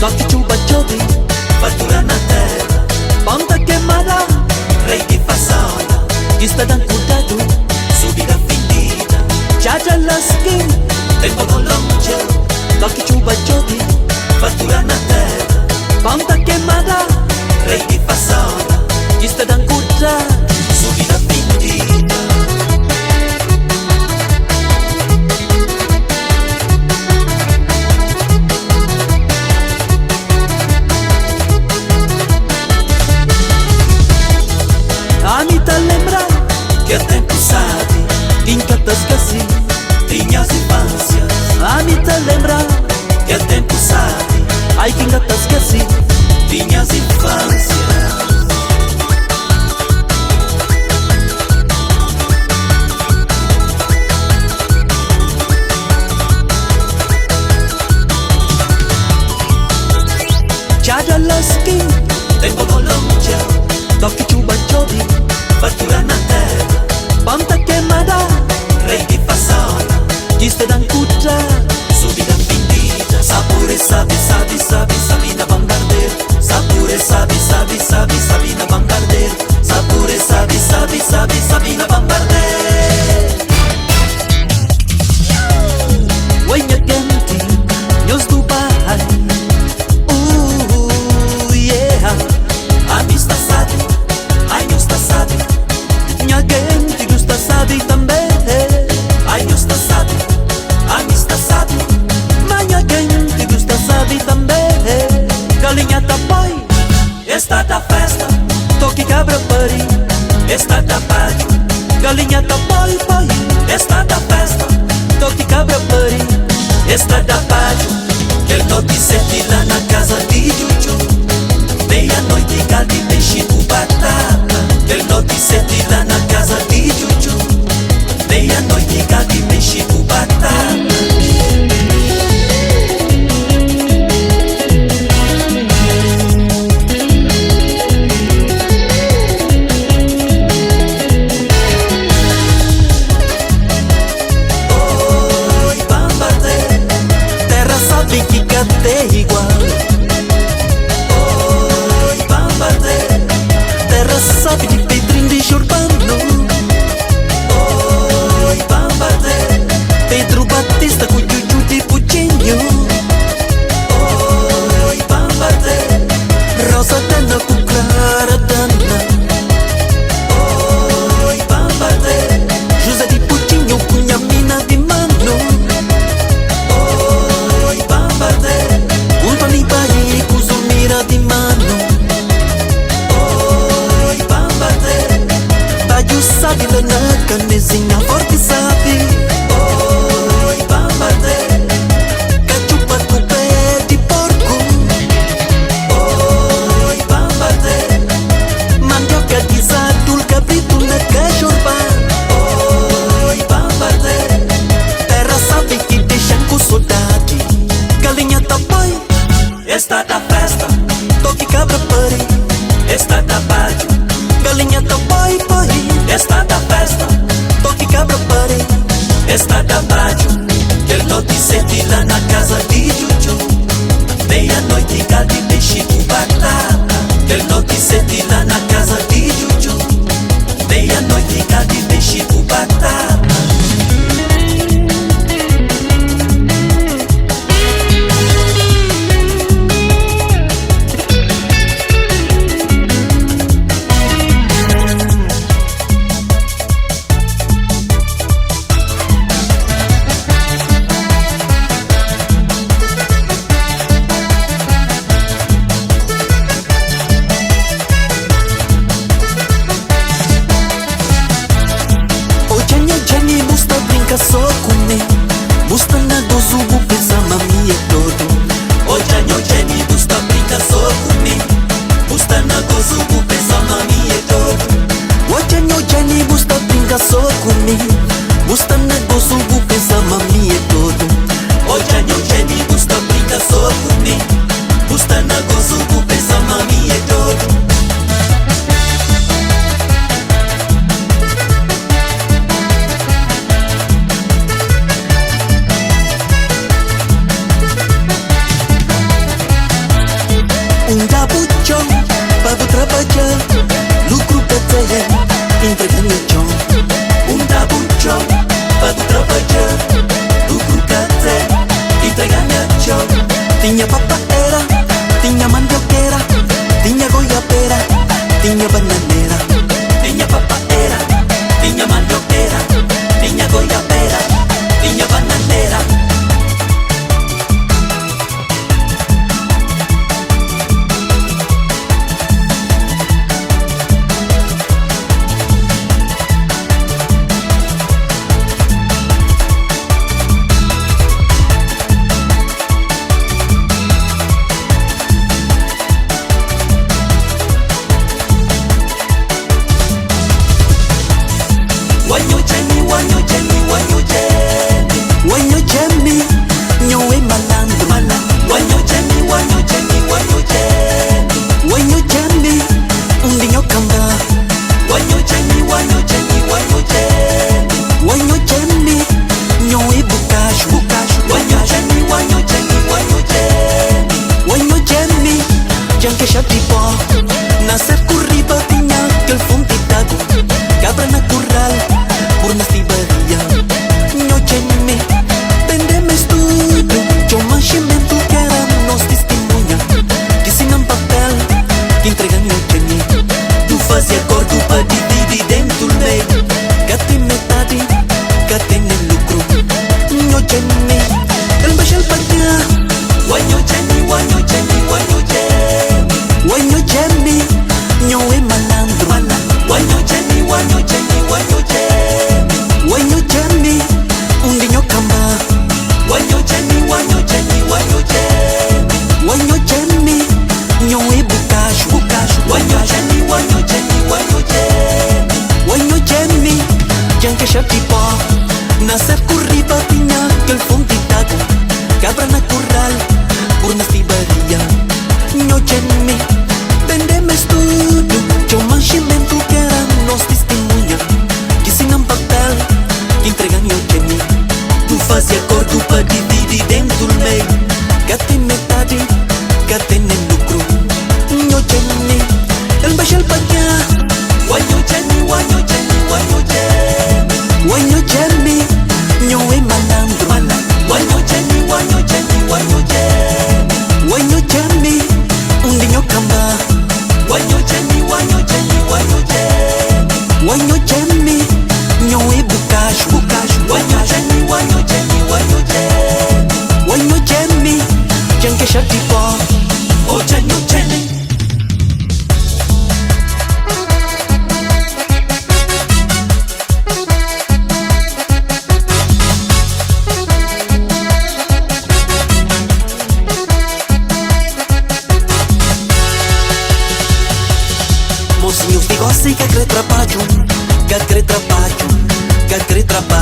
toque chuva chodi, fartura na terra, ponta queimada, rei de façona, está dando cuidado, subida findida, chacha la skin, tempo no longe, toque chuva chodi, fartura na terra, ponta queimada, rei de façona, está dando cuidado, subida findida. A mim tá lembrar que o tempo sabe, tinha te esqueci, tinhas infância. A mim tá lembrar que o tempo sabe, ai tinha te esqueci, tinhas infância. Chaja la skin, tempo no longe, toque chuva chodi, fartura na terra, ponta queimada, rei de façona, diste dan cucha, subida findida, Sabura sabe, sabe, sabe, sabe na Bombardeiro, Sabura sabe, sabe, sabe, sabe na Bombardeiro, Sabura sabe, sabe, sabe, sabe na Bombardeiro. Wenha quente, news do pai, yeah, a vista sabe. Ai, Deus tá sabe, minha gente, Deus tá sabe também. Ai, Deus tá sabe, a mista sabe, minha gente, Deus tá sabe também. Galinha tá boi, está da festa, toque cabra pari, está da pádio. Galinha tá boi, boi, está da festa, toque cabra pari, está da pádio. Ele toque sete lá na casa de Juju, meia-noite calde tem chico batata. Ele toque sete lá na casa de Juju, meia-noite calde tem chico batata. Oi, Bombardeiro, terra sabe que cate igual. Oi, Bombardeiro, terra sabe que Pedrinho de Urbano. Oi, Bombardeiro, Pedro Batista com Juju de Putinho. Oi, Bombardeiro, Rosa Dana com Clara Dana. Oi, Bombardeiro, José de Putinho com a mina de mano. Oi, Bombardeiro, com Tony Bahia com Zulmira de mano. Oi, Bombardeiro, Baio sabe lá na canezinha forte sabe. Oi, Bombardeiro, cachupa do pé de porco. Oi, Bombardeiro, mandioca de zadul cabrito na cachorba. Oi, Bombardeiro, terra sabe que deixa com saudade. Galinha tá boi, está da festa, toque cabra pari, está da pádio. Galinha tá boi, boi, está da festa, toque cabra pari, está da pádio. Ele toque sete lá na casa de Juju, meia-noite calde tem chico batata. Ele toque sete lá na casa de Juju, meia-noite calde tem chico batata. Só comer, busta na gozugo pensa mami é todo. Ojanho Jenny busta brinca só comer, busta na gozugo pensa mami é todo. Ojanho Jenny busta brinca só comer, busta na gozugo pensa mami é todo. Ojanho Jenny busta brinca só comer, busta na gozugo pensa mami é todo.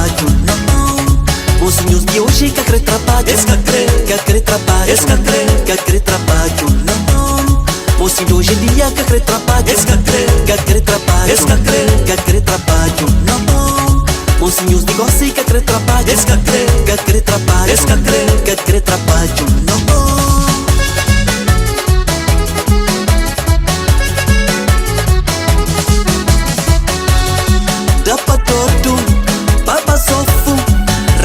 trabalho, não. Mocinhos de hoje que quer trabalho, que quer trabalho, que quer trabalho, não. Mocinho de hoje em dia que quer trabalho, que quer trabalho, que quer trabalho, não. Mocinhos de gosto que quer trabalho, que quer trabalho, que quer trabalho, não. Dá pra todo, baba sofo,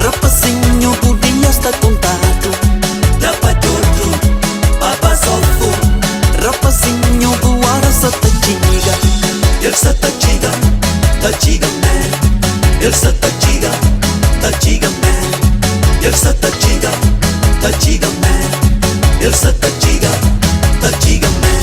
rapazinho, podia estar contado. Dá pra todo, baba sofo, rapazinho, voara sa tachiga. Ele sa tachiga, tachiga man. Ele sa tachiga, tachiga man. Ele sa tachiga, tachiga man. Ele sa tachiga, tachiga man.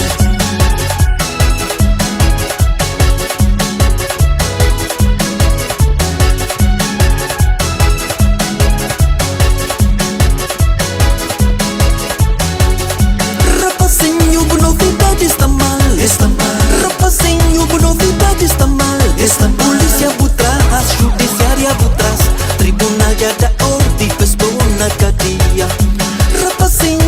Rapazinho, por novidade está mal. Polícia por trás, judiciária por trás, tribunal já da ordem, pessoa na cadeia. Rapazinho